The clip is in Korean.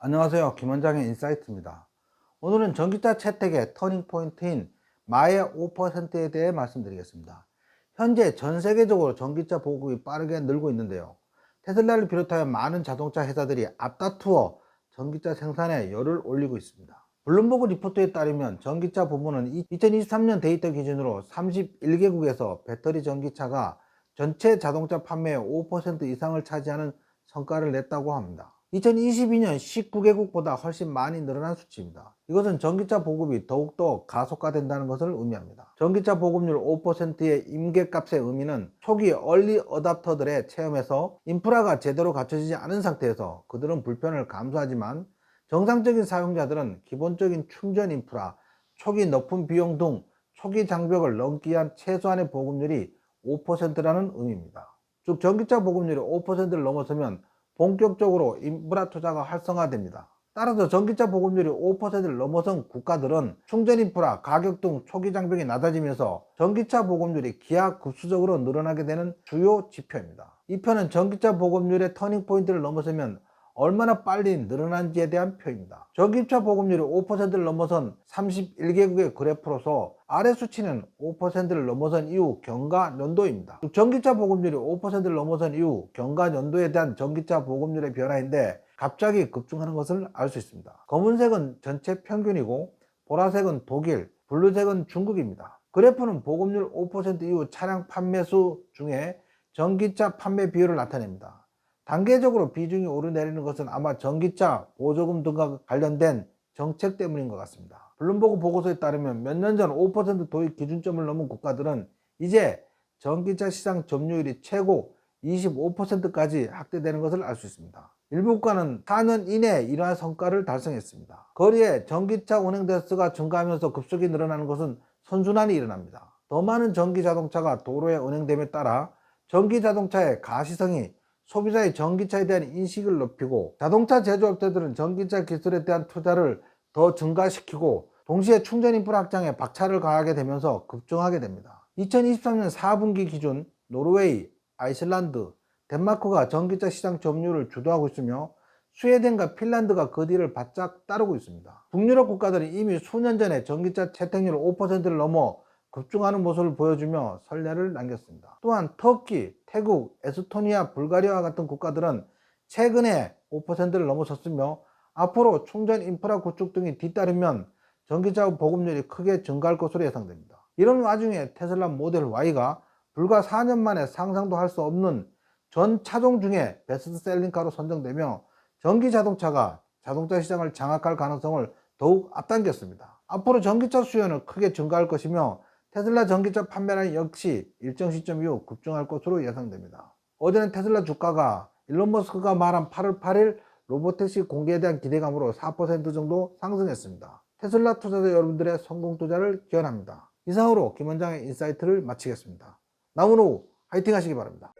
안녕하세요. 김원장의 인사이트입니다. 오늘은 전기차 채택의 터닝포인트인 마의 5%에 대해 말씀드리겠습니다. 현재 전 세계적으로 전기차 보급이 빠르게 늘고 있는데요. 테슬라를 비롯하여 많은 자동차 회사들이 앞다투어 전기차 생산에 열을 올리고 있습니다. 블룸버그 리포트에 따르면 전기차 부문은 2023년 데이터 기준으로 31개국에서 배터리 전기차가 전체 자동차 판매의 5% 이상을 차지하는 성과를 냈다고 합니다. 2022년 19개국보다 훨씬 많이 늘어난 수치입니다. 이것은 전기차 보급이 더욱더 가속화된다는 것을 의미합니다. 전기차 보급률 5%의 임계값의 의미는 초기 얼리 어답터들의 체험에서 인프라가 제대로 갖춰지지 않은 상태에서 그들은 불편을 감수하지만 정상적인 사용자들은 기본적인 충전 인프라, 초기 높은 비용 등 초기 장벽을 넘기 위한 최소한의 보급률이 5%라는 의미입니다. 즉 전기차 보급률이 5%를 넘어서면 본격적으로 인프라 투자가 활성화됩니다. 따라서 전기차 보급률이 5%를 넘어선 국가들은 충전 인프라, 가격 등 초기 장벽이 낮아지면서 전기차 보급률이 기하급수적으로 늘어나게 되는 주요 지표입니다. 이 표는 전기차 보급률의 터닝포인트를 넘어서면 얼마나 빨리 늘어난지에 대한 표입니다. 전기차 보급률이 5%를 넘어선 31개국의 그래프로서 아래 수치는 5%를 넘어선 이후 경과 연도입니다. 전기차 보급률이 5%를 넘어선 이후 경과 연도에 대한 전기차 보급률의 변화인데 갑자기 급증하는 것을 알 수 있습니다. 검은색은 전체 평균이고 보라색은 독일, 블루색은 중국입니다. 그래프는 보급률 5% 이후 차량 판매수 중에 전기차 판매 비율을 나타냅니다. 단계적으로 비중이 오르내리는 것은 아마 전기차 보조금 등과 관련된 정책 때문인 것 같습니다. 블룸버그 보고서에 따르면 몇 년 전 5% 도입 기준점을 넘은 국가들은 이제 전기차 시장 점유율이 최고 25%까지 확대되는 것을 알 수 있습니다. 일부 국가는 4년 이내에 이러한 성과를 달성했습니다. 거리에 전기차 운행 대수가 증가하면서 급속히 늘어나는 것은 선순환이 일어납니다. 더 많은 전기 자동차가 도로에 운행됨에 따라 전기 자동차의 가시성이 소비자의 전기차에 대한 인식을 높이고 자동차 제조업체들은 전기차 기술에 대한 투자를 더 증가시키고 동시에 충전 인프라 확장에 박차를 가하게 되면서 급증하게 됩니다. 2023년 4분기 기준 노르웨이, 아이슬란드, 덴마크가 전기차 시장 점유율을 주도하고 있으며 스웨덴과 핀란드가 그 뒤를 바짝 따르고 있습니다. 북유럽 국가들은 이미 수년 전에 전기차 채택률 5%를 넘어 급증하는 모습을 보여주며 선례를 남겼습니다. 또한 터키, 태국, 에스토니아, 불가리아와 같은 국가들은 최근에 5%를 넘어섰으며 앞으로 충전 인프라 구축 등이 뒤따르면 전기차 보급률이 크게 증가할 것으로 예상됩니다. 이런 와중에 테슬라 모델 Y가 불과 4년 만에 상상도 할 수 없는 전 차종 중에 베스트셀링카로 선정되며 전기 자동차가 자동차 시장을 장악할 가능성을 더욱 앞당겼습니다. 앞으로 전기차 수요는 크게 증가할 것이며 테슬라 전기차 판매량이 역시 일정 시점 이후 급증할 것으로 예상됩니다. 어제는 테슬라 주가가 일론 머스크가 말한 8월 8일 로보택시 공개에 대한 기대감으로 4% 정도 상승했습니다. 테슬라 투자자 여러분들의 성공 투자를 기원합니다. 이상으로 김원장의 인사이트를 마치겠습니다. 남은 오후 화이팅 하시기 바랍니다.